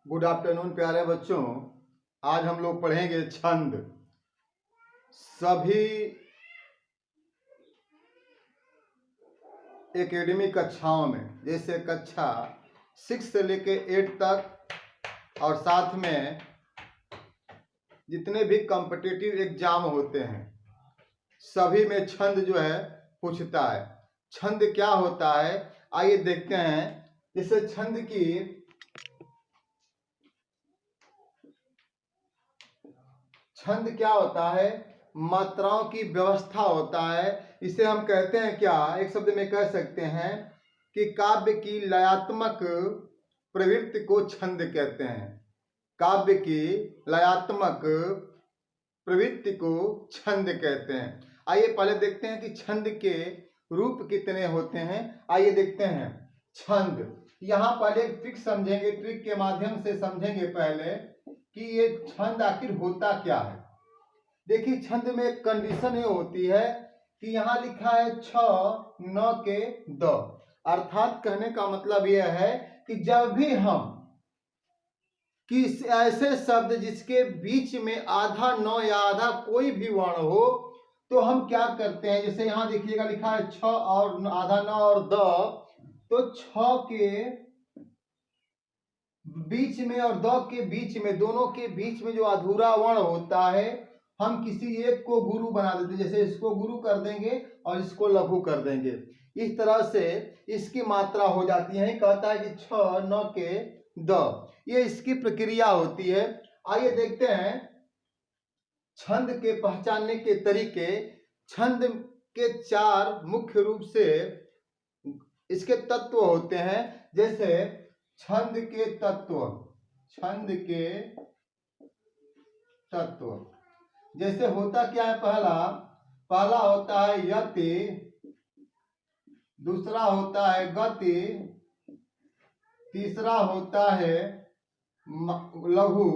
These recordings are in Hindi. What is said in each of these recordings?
गुड आफ्टरनून प्यारे बच्चों। आज हम लोग पढ़ेंगे छंद। सभी एकेडमी कक्षाओं में, जैसे कक्षा 6 से लेके 8 तक और साथ में जितने भी कॉम्पिटिटिव एग्जाम होते हैं सभी में छंद जो है पूछता है। छंद क्या होता है आइए देखते हैं। इस छंद क्या होता है? मात्राओं की व्यवस्था होता है। इसे हम कहते हैं क्या, एक शब्द में कह सकते हैं कि काव्य की लयात्मक प्रवृत्ति को छंद कहते हैं। काव्य की लयात्मक प्रवृत्ति को छंद कहते हैं। आइए पहले देखते हैं कि छंद के रूप कितने होते हैं। आइए देखते हैं छंद। यहाँ पहले एक ट्रिक समझेंगे, ट्रिक के माध्यम से समझेंगे पहले कि ये छंद आखिर होता क्या है। देखिए छंद में एक कंडीशन ये होती है कि यहाँ लिखा है 6 9 के द, अर्थात कहने का मतलब यह है कि जब भी हम किस ऐसे शब्द जिसके बीच में आधा नौ या आधा कोई भी वर्ण हो तो हम क्या करते हैं, जैसे यहाँ देखिएगा लिखा है 6 और आधा नौ और द, तो 6 के बीच में और द के बीच में, दोनों के बीच में जो अधूरा वर्ण होता है हम किसी एक को गुरु बना देते, जैसे इसको गुरु कर देंगे और इसको लघु कर देंगे। इस तरह से इसकी मात्रा हो जाती है। कहता है कि 6 9 के द, ये इसकी प्रक्रिया होती है। आइए देखते हैं छंद के पहचानने के तरीके। छंद के 4 मुख्य रूप से इसके तत्व होते हैं। जैसे छंद के तत्व, छंद के तत्व जैसे होता क्या है, पहला होता है यति, दूसरा होता है गति, तीसरा होता है लघु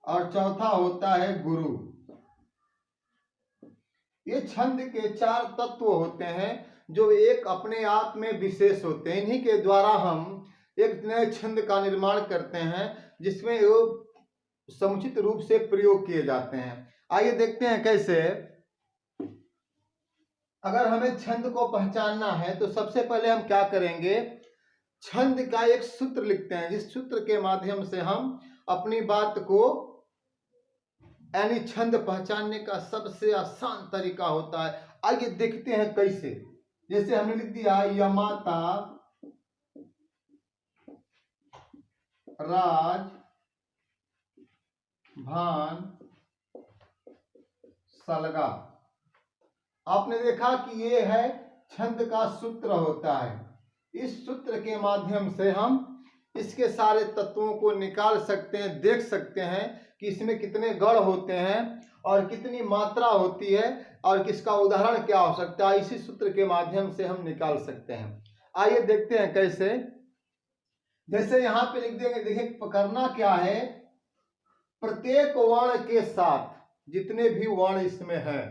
और चौथा होता है गुरु। ये छंद के 4 तत्व होते हैं जो एक अपने आप में विशेष होते हैं। इन्हीं के द्वारा हम एक नए छंद का निर्माण करते हैं जिसमें समुचित रूप से प्रयोग किए जाते हैं। आइए देखते हैं कैसे। अगर हमें छंद को पहचानना है तो सबसे पहले हम क्या करेंगे, छंद का एक सूत्र लिखते हैं जिस सूत्र के माध्यम से हम अपनी बात को, यानी छंद पहचानने का सबसे आसान तरीका होता है। आइए देखते हैं कैसे। जैसे हमने लिख दिया यमाता राज भान सलगा। आपने देखा कि ये है छंद का सूत्र होता है। इस सूत्र के माध्यम से हम इसके सारे तत्वों को निकाल सकते हैं, देख सकते हैं कि इसमें कितने गण होते हैं और कितनी मात्रा होती है और किसका उदाहरण क्या हो सकता है। इसी सूत्र के माध्यम से हम निकाल सकते हैं। आइए देखते हैं कैसे। जैसे यहाँ पे लिख देंगे, देखिए करना क्या है, प्रत्येक वर्ण के साथ जितने भी वर्ण इसमें हैं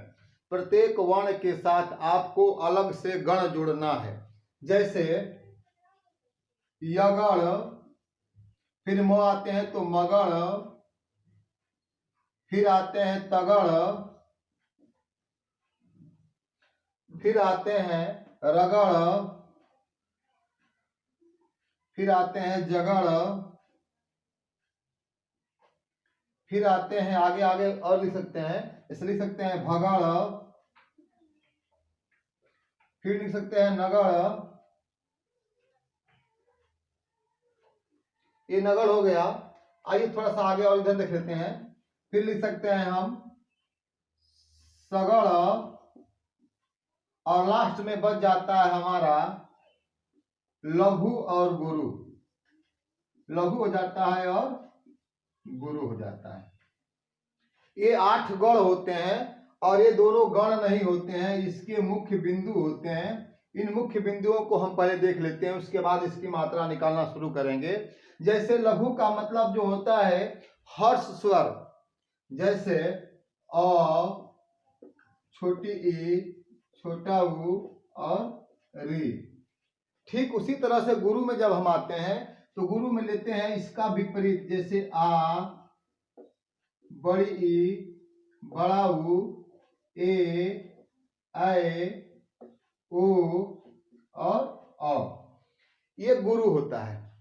प्रत्येक वर्ण के साथ आपको अलग से गण जोड़ना है। जैसे यगण, फिर म आते हैं तो मगण, फिर आते हैं तगण, फिर आते हैं रगड़, फिर आते हैं जगड़, फिर आते हैं आगे आगे और लिख सकते हैं, इसे लिख सकते हैं भगड़, फिर लिख सकते हैं नगड़। ये नगड़ हो गया। आइए थोड़ा सा आगे और इधर देख लेते हैं। फिर लिख सकते हैं हम सगड़ और लास्ट में बच जाता है हमारा लघु और गुरु। लघु हो जाता है और गुरु हो जाता है। ये 8 गण होते हैं और ये दोनों गण नहीं होते हैं, इसके मुख्य बिंदु होते हैं। इन मुख्य बिंदुओं को हम पहले देख लेते हैं, उसके बाद इसकी मात्रा निकालना शुरू करेंगे। जैसे लघु का मतलब जो होता है हर्ष स्वर, जैसे अ, छोटी ई, छोटा उ और री। ठीक उसी तरह से गुरु में जब हम आते हैं तो गुरु में लेते हैं इसका विपरीत, जैसे आ, बड़ी ई, बड़ा ऊ, ए, ऐ, ओ और औ, ये गुरु होता है।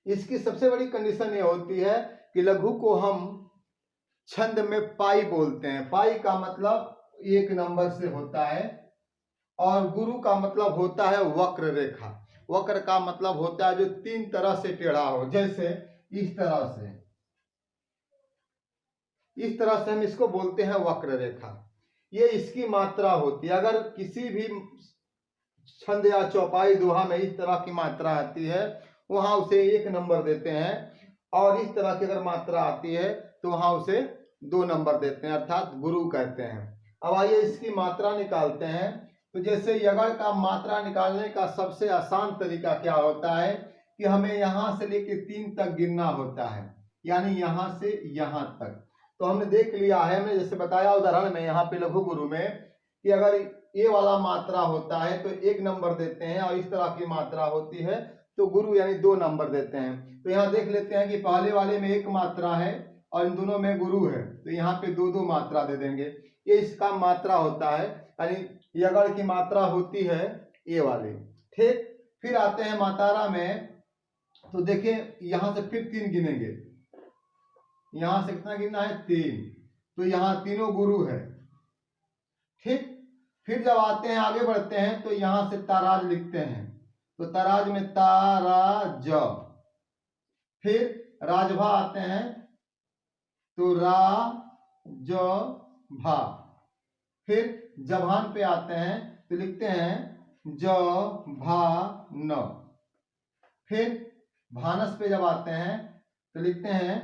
इसकी सबसे बड़ी कंडीशन ये होती है कि लघु को हम छंद में पाई बोलते हैं। पाई का मतलब 1 नंबर से होता है और गुरु का मतलब होता है वक्र रेखा। वक्र का मतलब होता है जो 3 तरह से टेढ़ा हो, जैसे इस तरह से हम इसको बोलते हैं वक्र रेखा। ये इसकी मात्रा होती है। अगर किसी भी छंद या चौपाई दोहा में इस तरह की मात्रा आती है वहां उसे 1 नंबर देते हैं, और इस तरह की अगर मात्रा आती है तो वहां उसे 2 नंबर देते हैं, अर्थात गुरु कहते हैं। अब आइए इसकी मात्रा निकालते हैं। तो जैसे यगड़ का मात्रा निकालने का सबसे आसान तरीका क्या होता है कि हमें यहां से लेके 3 तक गिनना होता है, यानी यहां से यहां तक। तो हमने देख लिया है, हमने जैसे बताया उदाहरण में यहाँ पे लघु गुरु में कि अगर ये वाला मात्रा होता है तो 1 नंबर देते हैं, और इस तरह की मात्रा होती है तो गुरु यानी 2 नंबर देते हैं। तो यहाँ देख लेते हैं कि पहले वाले में 1 मात्रा है और इन दोनों में गुरु है, तो यहाँ पे 2-2 मात्रा दे देंगे। ये इसका मात्रा होता है, यानी यगड़ की मात्रा होती है ये वाली। ठीक, फिर आते हैं मातारा में। तो देखिए यहां से फिर 3 गिनेंगे, यहां से कितना गिनना है 3, तो यहाँ तीनों गुरु है। ठीक, फिर जब आते हैं आगे बढ़ते हैं तो यहां से ताराज लिखते हैं, तो ताराज में ताराज। फिर राजभा आते हैं तो राजभा। फिर जभान पे आते हैं तो लिखते हैं जभान। फिर भानस पे जब आते हैं तो लिखते हैं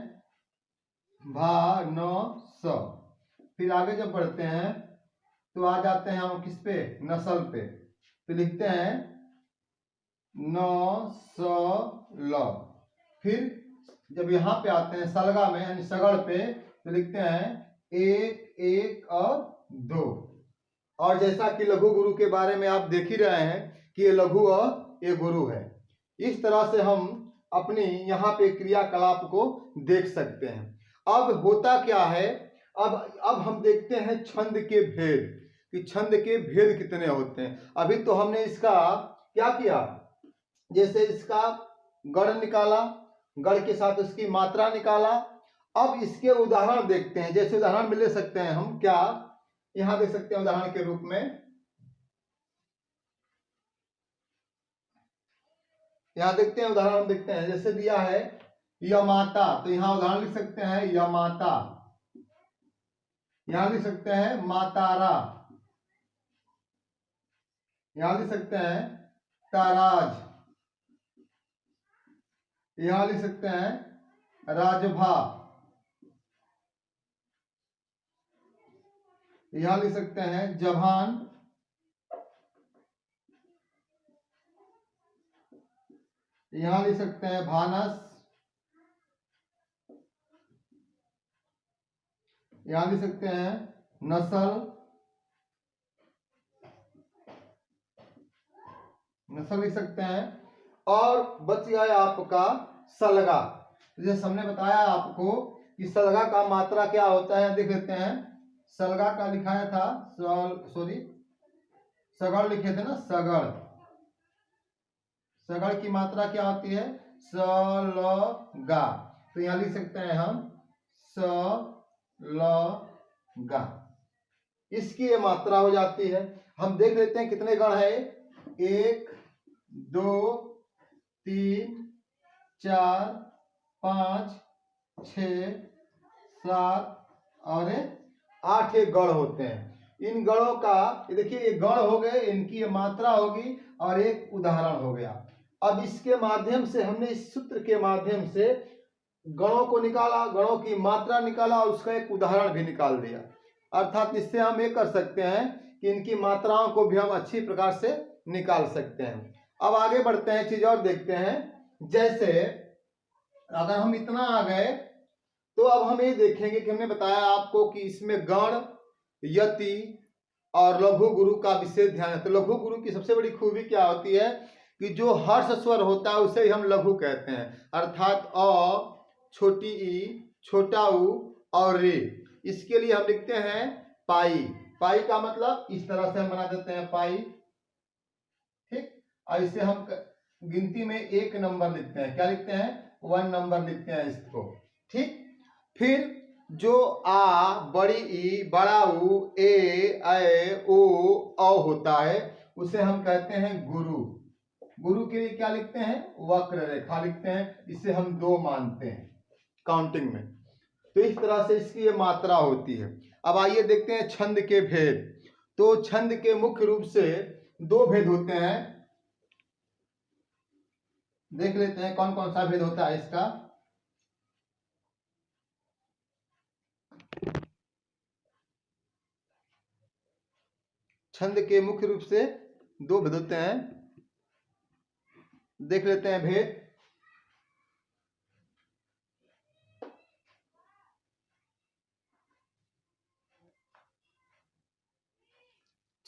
भानस। फिर आगे जब बढ़ते हैं तो आ जाते हैं हम किस पे, नस्ल पे, तो लिखते हैं नस्ल। फिर जब यहाँ पे आते हैं सलगा में यानी सगड़ पे तो लिखते हैं 1, 1 और 2। और जैसा कि लघु गुरु के बारे में आप देख ही रहे हैं कि ये लघु और ये गुरु है। इस तरह से हम अपनी यहाँ पे क्रियाकलाप को देख सकते हैं। अब होता क्या है, अब हम देखते हैं छंद के भेद, कि छंद के भेद कितने होते हैं। अभी तो हमने इसका क्या किया, जैसे इसका गढ़ निकाला, गढ़ के साथ उसकी मात्रा निकाला। अब इसके उदाहरण देखते हैं। जैसे उदाहरण में ले सकते हैं हम, क्या यहां देख सकते हैं उदाहरण के रूप में, यहां देखते हैं उदाहरण देखते हैं। जैसे दिया है यमाता, तो यहां उदाहरण लिख सकते हैं यमाता। यहां लिख सकते हैं मातारा, यहां लिख सकते हैं ताराज, यहां लिख सकते हैं राजभा, यहां लिख सकते हैं जभान, यहां लिख सकते हैं भानस, यहां लिख सकते हैं नस्ल, लिख सकते हैं। और बच गया आपका सलगा। जैसे हमने बताया आपको कि सलगा का मात्रा क्या होता है, देख लेते हैं। सलगा का लिखाया था सगड़ लिखे थे ना, सगड़। सगड़ की मात्रा क्या होती है, सलगा। तो यहां लिख सकते हैं हम सलगा, इसकी ये मात्रा हो जाती है। हम देख लेते हैं कितने गण है, 1, 2, 3, 4, 5, 6, 7 और 8 एक गण होते हैं। इन गणों का ये देखिए, ये गण हो गए, इनकी ये मात्रा होगी और एक उदाहरण हो गया। अब इसके माध्यम से हमने इस सूत्र के माध्यम से गणों को निकाला, गणों की मात्रा निकाला और उसका एक उदाहरण भी निकाल दिया। अर्थात इससे हम ये कर सकते हैं कि इनकी मात्राओं को भी हम अच्छी प्रकार से निकाल सकते हैं। अब आगे बढ़ते हैं, चीज और देखते हैं। जैसे अगर हम इतना आ गए तो अब हम ये देखेंगे कि हमने बताया आपको कि इसमें गण, यति और लघु गुरु का विशेष ध्यान है। तो लघु गुरु की सबसे बड़ी खूबी क्या होती है कि जो हर्ष स्वर होता है उसे ही हम लघु कहते हैं, अर्थात अ, छोटी ई, छोटा ऊ और रे। इसके लिए हम लिखते हैं पाई। पाई का मतलब इस तरह से हम बना देते हैं पाई, ठीक। और इसे हम गिनती में 1 नंबर लिखते हैं, क्या लिखते हैं, 1 नंबर लिखते हैं इसको, ठीक। फिर जो आ, बड़ी ई, बड़ा ऊ, ए, ऐ, ओ, औ होता है उसे हम कहते हैं गुरु। गुरु के लिए क्या लिखते हैं, वक्र रेखा लिखते हैं, इसे हम 2 मानते हैं काउंटिंग में। तो इस तरह से इसकी ये मात्रा होती है। अब आइए देखते हैं छंद के भेद। तो छंद के मुख्य रूप से 2 भेद होते हैं, देख लेते हैं कौन कौन सा भेद होता है इसका। छंद के मुख्य रूप से 2 भेद होते हैं, देख लेते हैं भेद।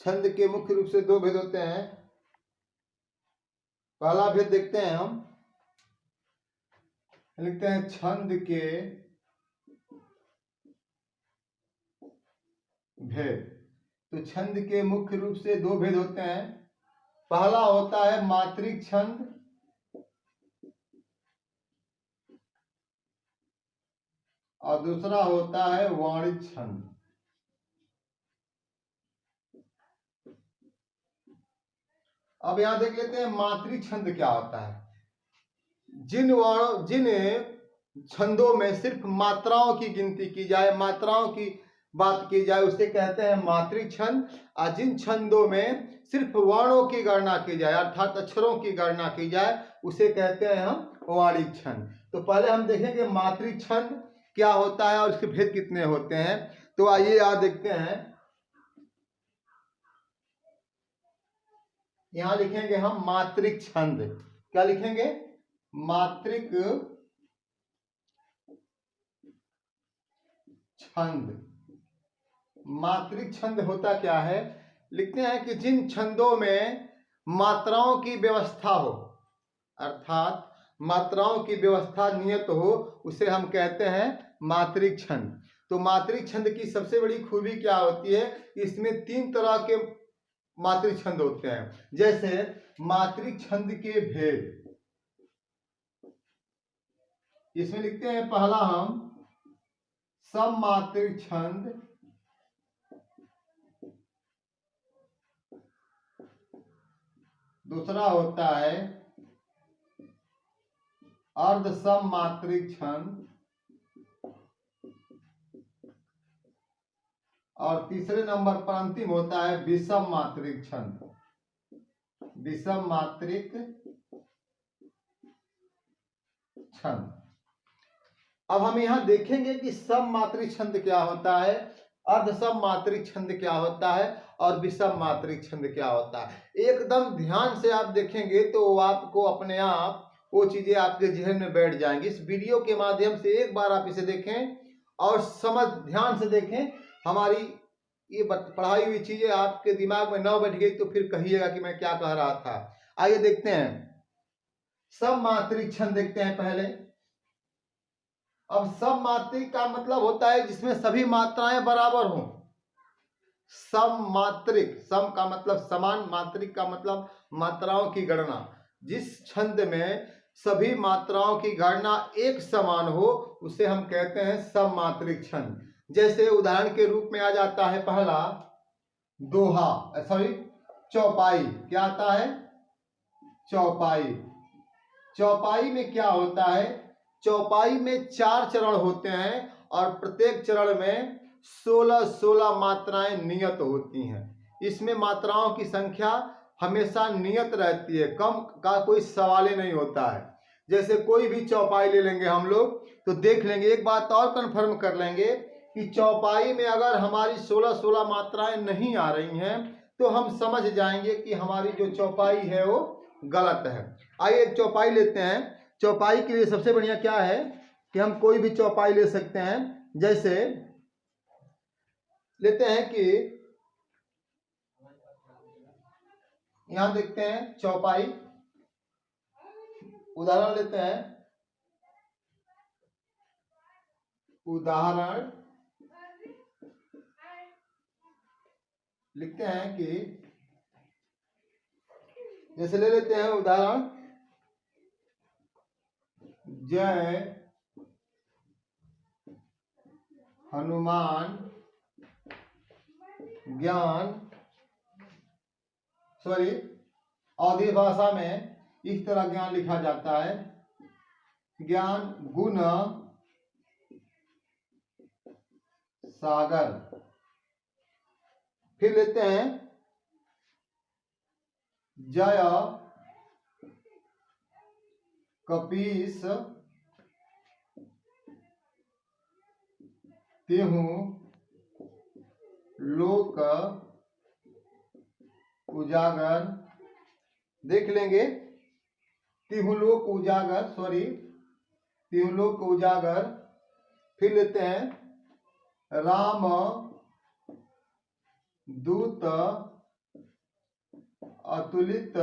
छंद के मुख्य रूप से 2 भेद होते हैं। पहला भेद देखते हैं हम, लिखते हैं छंद के भेद। तो छंद के मुख्य रूप से 2 भेद होते हैं। पहला होता है मात्रिक छंद और दूसरा होता है वाणिज्य छंद। अब यहां देख लेते हैं मात्रिक छंद क्या होता है। जिन छंदों में सिर्फ मात्राओं की गिनती की जाए, मात्राओं की बात की जाए, उसे कहते हैं मात्रिक छंद। और जिन छंदों में सिर्फ वर्णों की गणना की जाए, अर्थात अक्षरों की गणना की जाए, उसे कहते हैं हम वाणिज्य छंद। तो पहले हम देखेंगे मात्रिक छंद क्या होता है और इसके भेद कितने होते हैं। तो आइए यहाँ देखते हैं, यहां लिखेंगे हम मात्रिक छंद। क्या लिखेंगे, मात्रिक छंद। मात्रिक छंद होता क्या है, लिखते हैं कि जिन छंदों में मात्राओं की व्यवस्था हो, अर्थात मात्राओं की व्यवस्था नियत हो, उसे हम कहते हैं मात्रिक छंद। तो मात्रिक छंद की सबसे बड़ी खूबी क्या होती है, इसमें 3 तरह के मात्रिक छंद होते हैं। जैसे मात्रिक छंद के भेद, इसमें लिखते हैं पहला हम सममात्रिक छंद, दूसरा होता है अर्ध सममात्रिक छंद और तीसरे नंबर पर अंतिम होता है विषम मात्रिक छंद। विषम मात्रिक छंद। अब हम यहां देखेंगे कि सममात्रिक छंद क्या होता है, अर्ध सममात्रिक छंद क्या होता है और विषम मात्रिक छंद क्या होता है। एकदम ध्यान से आप देखेंगे तो आपको अपने आप वो चीजें आपके जहन में बैठ जाएंगी। इस वीडियो के माध्यम से एक बार आप इसे देखें और समझ ध्यान से देखें। हमारी ये पढ़ाई हुई चीजें आपके दिमाग में न बैठ गई तो फिर कहिएगा कि मैं क्या कह रहा था। आइए देखते हैं सममात्रिक छंद, देखते हैं पहले। अब सममात्रिक का मतलब होता है जिसमें सभी मात्राएं बराबर हों। सममात्रिक, सम का मतलब समान, मात्रिक का मतलब मात्राओं की गणना। जिस छंद में सभी मात्राओं की गणना एक समान हो उसे हम कहते हैं सममात्रिक छंद। जैसे उदाहरण के रूप में आ जाता है पहला दोहा, सॉरी चौपाई। क्या आता है, चौपाई। चौपाई में क्या होता है, चौपाई में 4 चरण होते हैं और प्रत्येक चरण में 16-16 मात्राएं नियत होती हैं। इसमें मात्राओं की संख्या हमेशा नियत रहती है, कम का कोई सवाल ही नहीं होता है। जैसे कोई भी चौपाई ले लेंगे हम लोग तो देख लेंगे, एक बात और कंफर्म कर लेंगे कि चौपाई में अगर हमारी 16-16 मात्राएं नहीं आ रही हैं तो हम समझ जाएंगे कि हमारी जो चौपाई है वो गलत है। आइए एक चौपाई लेते हैं। चौपाई के लिए सबसे बढ़िया क्या है कि हम कोई भी चौपाई ले सकते हैं। जैसे लेते हैं कि यहां देखते हैं चौपाई, उदाहरण लेते हैं। उदाहरण लिखते हैं कि जैसे ले लेते हैं उदाहरण, जय हनुमान ज्ञान, सॉरी अवधी भाषा में इस तरह ज्ञान लिखा जाता है, ज्ञान गुण सागर। फिर लेते हैं जय कपीस तिहु लोक उजागर। देख लेंगे, तिहु लोक उजागर, सॉरी तिहु लोक उजागर। फिर लेते हैं राम दूत अतुलित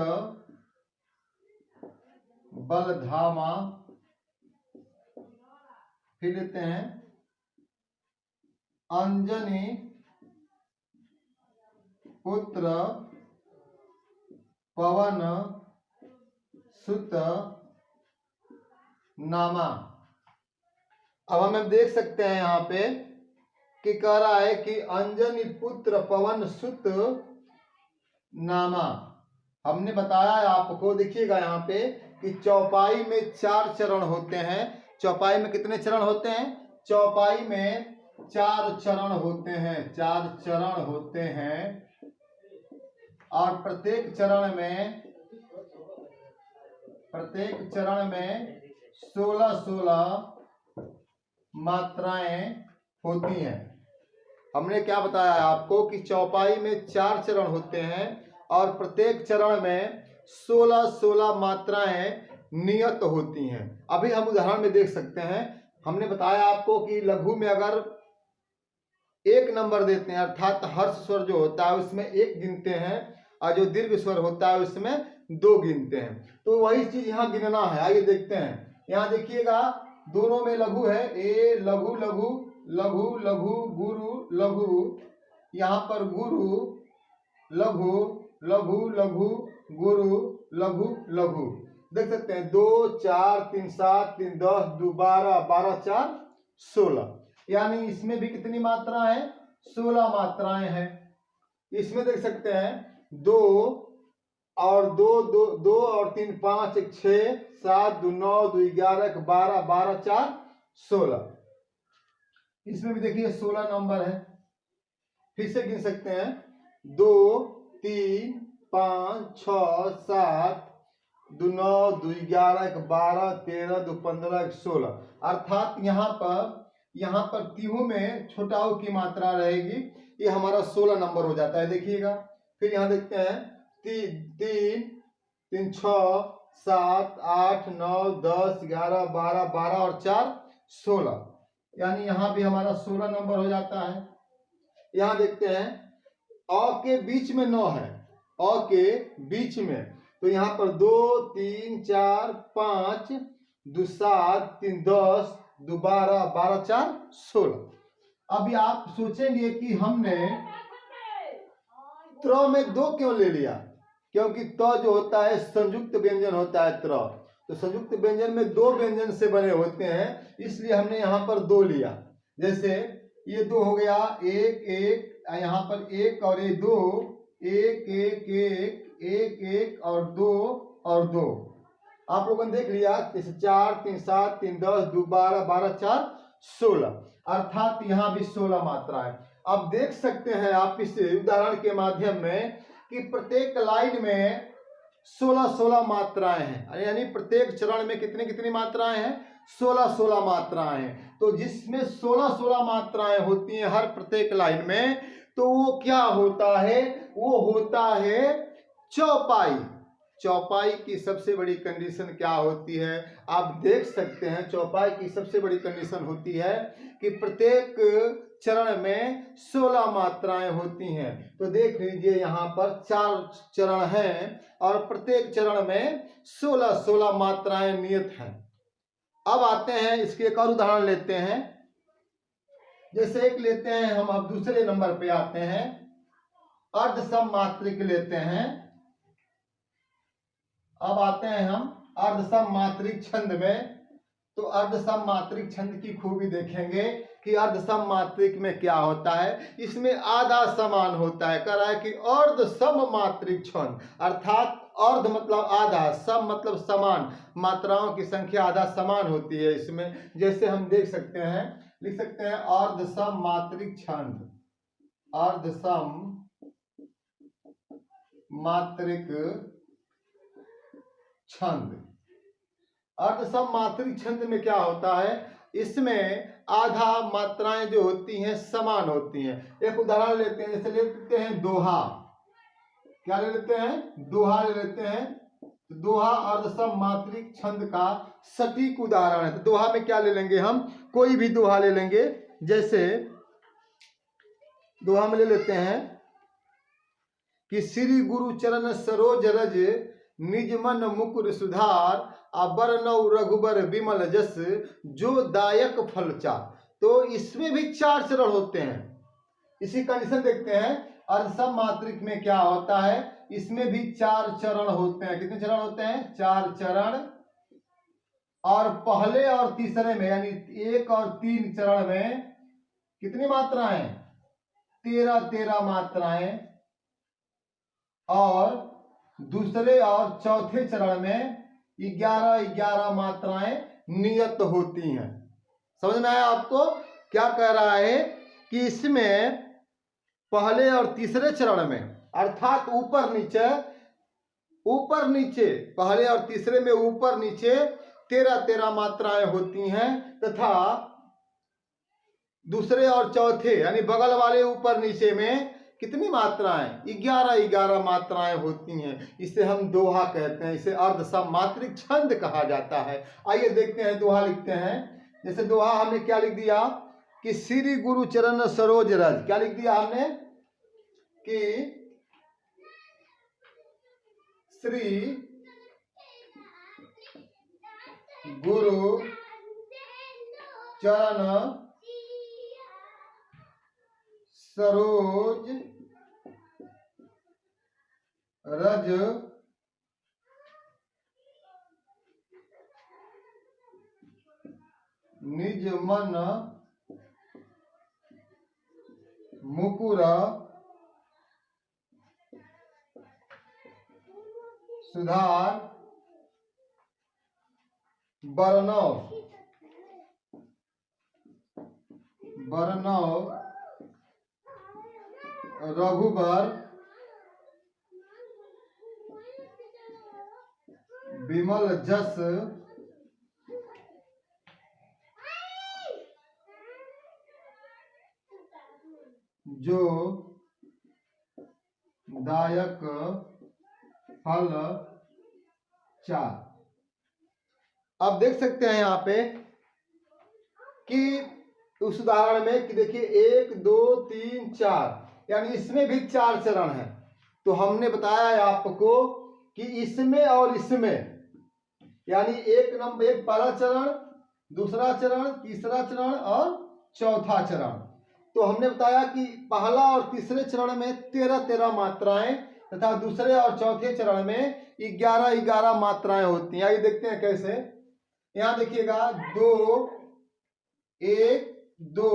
बलधामा। फिर लेते हैं अंजनी पुत्र पवन सुत नामा। अब हम देख सकते हैं यहाँ पे कि कह रहा है कि अंजनी पुत्र पवन सुत नामा। हमने बताया आपको, देखिएगा यहाँ पे कि चौपाई में 4 चरण होते हैं। चौपाई में कितने चरण होते हैं? चौपाई में 4 चरण होते हैं, 4 चरण होते हैं। और प्रत्येक चरण में 16-16 मात्राएं होती हैं। हमने क्या बताया आपको कि चौपाई में 4 चरण होते हैं और प्रत्येक चरण में 16-16 मात्राएं नियत होती हैं। अभी हम उदाहरण में देख सकते हैं। हमने बताया आपको कि लघु में अगर 1 नंबर देते हैं, अर्थात हर्ष स्वर जो होता है उसमें 1 गिनते हैं और जो दीर्घ स्वर होता है उसमें 2 गिनते हैं। तो वही चीज यहाँ गिनना है। आइए देखते हैं। यहाँ देखिएगा दोनों में लघु है, ए लघु लघु लघु लघु गुरु लघु। यहाँ पर गुरु लघु लघु लघु गुरु लघु लघु। देख सकते हैं 2 4 3 7 3 10 2 12 12 4 16। यानी इसमें भी कितनी मात्रा है? 16 मात्राएं हैं। इसमें देख सकते हैं 2 और 2 2 2 और 3 5 1 6 7 2 9 2 11 1 12 12 4 16। इसमें भी देखिए 16 नंबर है। फिर से गिन सकते हैं 2 3 5 6 7 2 9 2 11 1 12 13 2 15 1 16। अर्थात यहाँ पर तिहु में छोटा ऊ की मात्रा रहेगी। ये हमारा 16 नंबर हो जाता है। देखिएगा फिर यहाँ देखते हैं 3 3 6 7 8 9 10 11 12 12 और 4 16। यानी यहाँ भी हमारा 16 नंबर हो जाता है। यहाँ देखते हैं अ के बीच में 9 है, अ के बीच में। तो यहाँ पर 2 3 4 5 2 7 3 10 2 12 12 4 16। अभी आप सोचेंगे कि हमने त्र में 2 क्यों ले लिया? क्योंकि त जो होता है संयुक्त व्यंजन होता है त्र। तो संयुक्त व्यंजन में 2 व्यंजन से बने होते हैं, इसलिए हमने यहाँ पर 2 लिया। जैसे ये 2 हो गया, 1 1, यहाँ पर 1 और ये 2, 1 1 1 1 1 और 2 और 2। आप लोगों ने देख लिया। जैसे 4 3 7 3 10 2 12 12 4 16। अर्थात यहाँ भी 16 मात्रा है। अब देख सकते हैं आप इस उदाहरण के माध्यम में कि प्रत्येक लाइन में 16-16 मात्राएं हैं। यानी प्रत्येक चरण में कितनी कितनी मात्राएं हैं? 16-16 मात्राएं हैं। तो जिसमें 16-16 मात्राएं होती हैं हर प्रत्येक लाइन में, तो वो क्या होता है? वो होता है चौपाई। चौपाई की सबसे बड़ी कंडीशन क्या होती है? आप देख सकते हैं चौपाई की सबसे बड़ी कंडीशन होती है कि प्रत्येक चरण में 16 मात्राएं होती हैं। तो देख लीजिए यहाँ पर 4 चरण हैं और प्रत्येक चरण में 16 मात्राएं नियत हैं। अब आते हैं इसके एक और उदाहरण लेते हैं। जैसे एक लेते हैं हम, अब दूसरे नंबर पे आते हैं, अर्ध सममात्रिक लेते हैं। अब आते हैं हम अर्ध सममात्रिक छंद में। तो अर्ध सममात्रिक छंद की खूबी देखेंगे कि अर्ध सममात्रिक में क्या होता है। इसमें आधा समान होता है। कह रहा है कि अर्ध सममात्रिक छंद, अर्थात अर्ध मतलब आधा, सम मतलब समान, मात्राओं की संख्या आधा समान होती है इसमें। जैसे हम देख सकते हैं, लिख सकते हैं अर्ध सममात्रिक छंद, अर्ध सममात्रिक छंद। अर्ध सममात्रिक छंद में क्या होता है, इसमें आधा मात्राएं जो होती हैं समान होती हैं। एक उदाहरण लेते हैं, जैसे ले लेते हैं दोहा। क्या ले लेते हैं? दोहा ले लेते हैं। दोहा अर्ध सममात्रिक छंद का सटीक उदाहरण है। तो दोहा में क्या ले लेंगे हम? कोई भी दोहा ले लेंगे। जैसे दोहा में ले लेते हैं कि श्री गुरु चरण सरोज रज, निज मन मुकुर सुधार, अबरनौ रघुबर विमल जस, जो दायक फल चार। तो इसमें भी 4 चरण होते हैं। इसी कंडीशन देखते हैं, अर्ध सममात्रिक में क्या होता है, इसमें भी 4 चरण होते हैं। कितने चरण होते हैं? 4 चरण। और पहले और तीसरे में यानी 1 और 3 चरण में कितनी मात्राएं? 13 मात्राएं। और दूसरे और चौथे चरण में 11 मात्राएं नियत होती हैं। समझ में आया आपको? क्या कह रहा है कि इसमें पहले और तीसरे चरण में, अर्थात ऊपर नीचे, पहले और तीसरे में ऊपर नीचे 13 मात्राएं होती हैं, तथा दूसरे और चौथे यानी बगल वाले ऊपर नीचे में कितनी मात्राएं? 11 मात्राएं होती हैं। इसे हम दोहा कहते हैं। इसे अर्ध सममात्रिक छंद कहा जाता है। आइए देखते हैं, दोहा लिखते हैं। जैसे दोहा हमने क्या लिख दिया कि श्री गुरु चरण सरोज रज। क्या लिख दिया हमने कि श्री गुरु चरण सरोज रज, निज मन मुकुर सुधार, बरनौ रघुबर विमल जस, जो दायक फल चार। अब देख सकते हैं यहाँ पे कि उस उदाहरण में कि देखिए 1 2 3 4 यानी इसमें भी 4 चरण हैं। तो हमने बताया आपको कि इसमें और इसमें यानी एक पहला चरण, दूसरा चरण, तीसरा चरण और चौथा चरण। तो हमने बताया कि पहला और तीसरे चरण में 13 मात्राएं तथा दूसरे और चौथे चरण में 11 मात्राएं होती हैं। आइए देखते हैं कैसे। यहां देखिएगा 2 1 2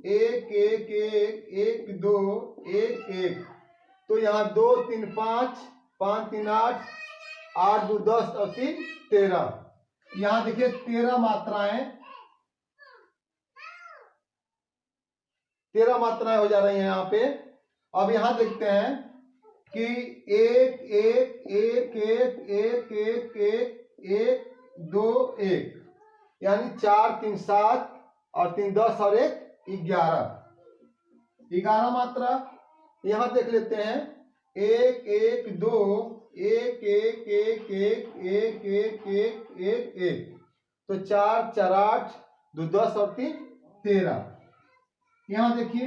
1 1 1 1 2 1 1। तो यहाँ 2 3 5 5 3 8 8 2 10 और 3 13। यहाँ देखिए 13 मात्राएं हो जा रही हैं यहाँ पे। अब यहाँ देखते हैं कि 1 1 1 1 1 1 1 1 2 1 यानी 4 3 7 और 3 10 और 1 11 मात्रा। यहाँ देख लेते हैं 1 1 2 एक एक एक एक एक एक एक एक एक, तो 4 4 8, 2 10 और 3 13। यहाँ देखिए,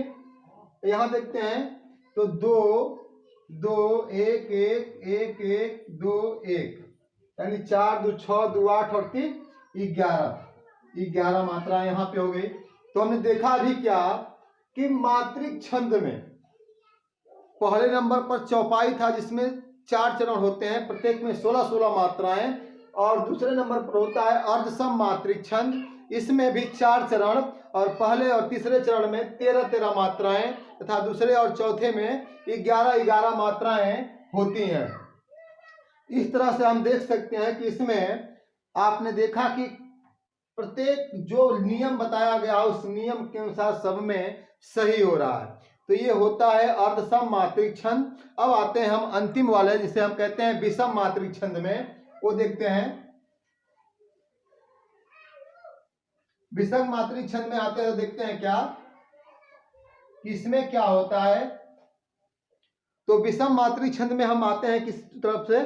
यहाँ देखते हैं तो 2 2 1 1 1 1 2 1, यानी 4 2 6 2 8 और 3 11 मात्राएं यहाँ पे हो गई। तो हमने देखा अभी क्या कि मात्रिक छंद में पहले नंबर पर चौपाई था जिसमें 4 चरण होते हैं, प्रत्येक में 16 16 मात्राएं, और दूसरे नंबर पर होता है अर्धसम मात्रिक छंद, इसमें भी 4 चरण, और पहले और तीसरे चरण में 13 13 मात्राएं तथा दूसरे और चौथे में 11 11 मात्राएं होती हैं। इस तरह से हम देख सकते हैं कि इसमें आपने देखा कि प्रत्येक जो नियम बताया गया उस नियम के अनुसार सब में सही हो रहा है। तो ये होता है अर्धसम मात्रिक छंद। अब आते हैं हम अंतिम वाले जिसे हम कहते हैं विषम मात्रिक छंद में, वो देखते हैं। विषम मात्रिक छंद में आते हैं तो देखते हैं क्या कि इसमें क्या होता है। तो विषम मात्रिक छंद में हम आते हैं किस तरफ से,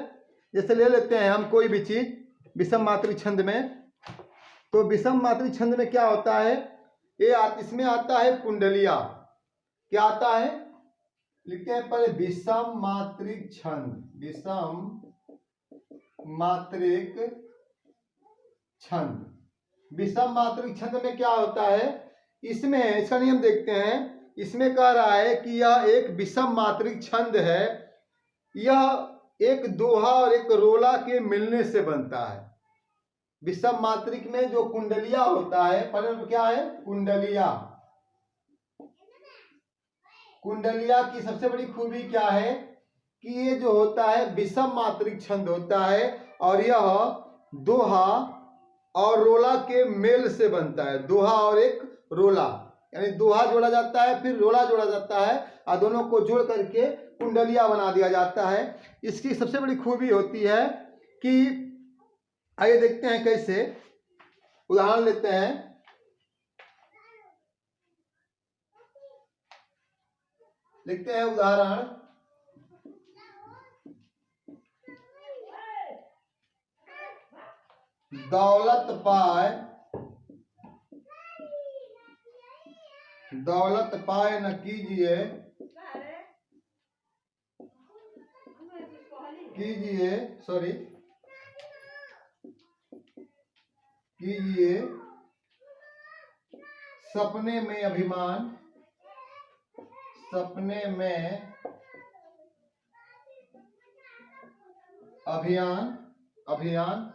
जैसे ले लेते हैं हम कोई भी चीज विषम मात्रिक छंद में। तो विषम मात्रिक छंद में क्या होता है, इसमें आता है कुंडलिया। क्या आता है, लिखते हैं पहले विषम मात्रिक छंद, विषम मात्रिक छंद। विषम मात्रिक छंद में क्या होता है, इसमें इसका नियम देखते हैं। इसमें कह रहा है कि यह एक विषम मात्रिक छंद है, यह एक दोहा और एक रोला के मिलने से बनता है। विषम मात्रिक में जो कुंडलिया होता है, पहले क्या है कुंडलिया। कुंडलिया की सबसे बड़ी खूबी क्या है कि ये जो होता है विषम मात्रिक छंद होता है, और यह दोहा और रोला के मेल से बनता है। दोहा और एक रोला, यानी दोहा जोड़ा जाता है फिर रोला जोड़ा जाता है, और दोनों को जोड़ करके कुंडलिया बना दिया जाता है। इसकी सबसे बड़ी खूबी होती है कि आइए देखते हैं कैसे, उदाहरण लेते हैं। लिखते हैं उदाहरण, दौलत पाए न कीजिए सपने में अभिमान, सपने में अभियान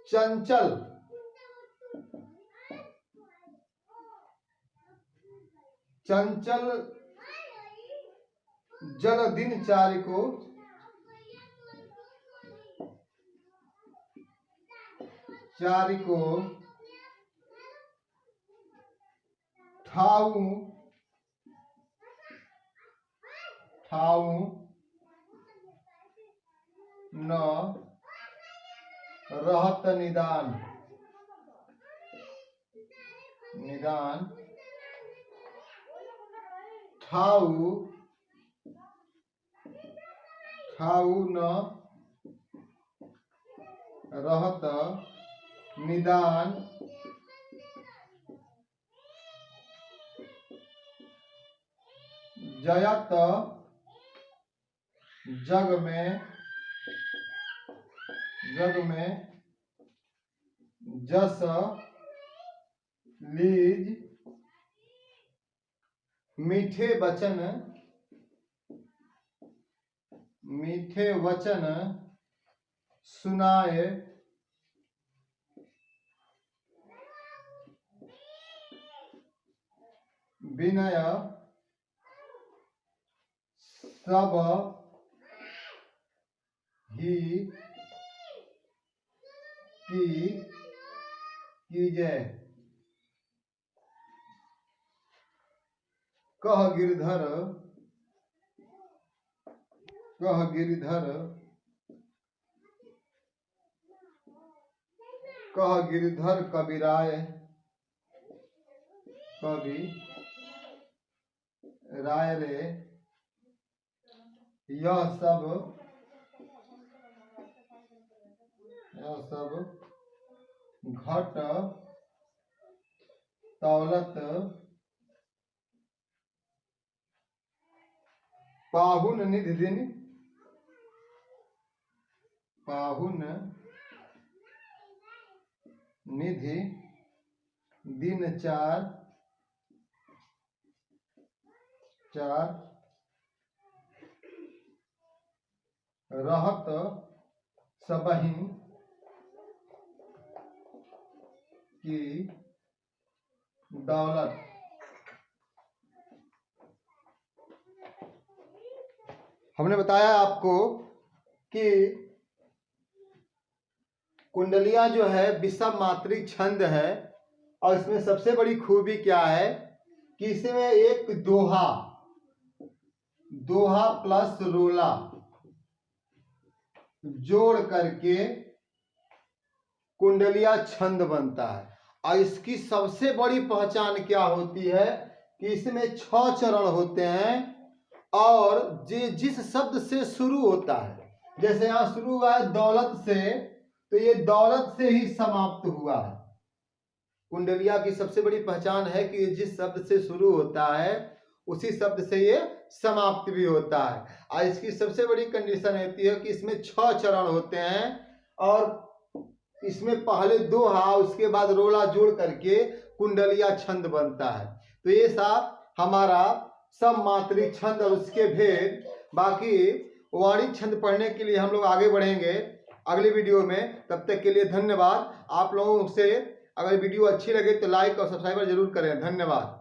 चंचल जल दिनचारी को ठाऊ न रहत निदान ठाऊ न रहत निदान जयत जग में जस लीज मीठे वचन सुनाए विनय सब ही कीजय। कह गिरधर कबीराय रे, यह सब यह सब घट तौलत पाहुन निधि दिन, पाहुन निधि दिन चार रहत सबहि की दौलत। हमने बताया आपको कि कुंडलियां जो है विषम मात्रिक छंद है और इसमें सबसे बड़ी खूबी क्या है कि इसमें एक दोहा प्लस रोला जोड़ करके कुंडलिया छंद बनता है। और इसकी सबसे बड़ी पहचान क्या होती है कि इसमें 6 चरण होते हैं और जिस शब्द से शुरू होता है, जैसे यहां शुरू हुआ है दौलत से, तो ये दौलत से ही समाप्त हुआ है। कुंडलिया की सबसे बड़ी पहचान है कि जिस शब्द से शुरू होता है उसी शब्द से ये समाप्त भी होता है। और इसकी सबसे बड़ी कंडीशन होती है कि इसमें 6 चरण होते हैं और इसमें पहले दोहा उसके बाद रोला जोड़ करके कुंडलिया छंद बनता है। तो ये सब हमारा सब मात्रिक छंद और उसके भेद। बाकी वाणिज्य छंद पढ़ने के लिए हम लोग आगे बढ़ेंगे अगले वीडियो में। तब तक के लिए धन्यवाद। आप लोगों से अगर वीडियो अच्छी लगे तो लाइक और सब्सक्राइब जरूर करें। धन्यवाद।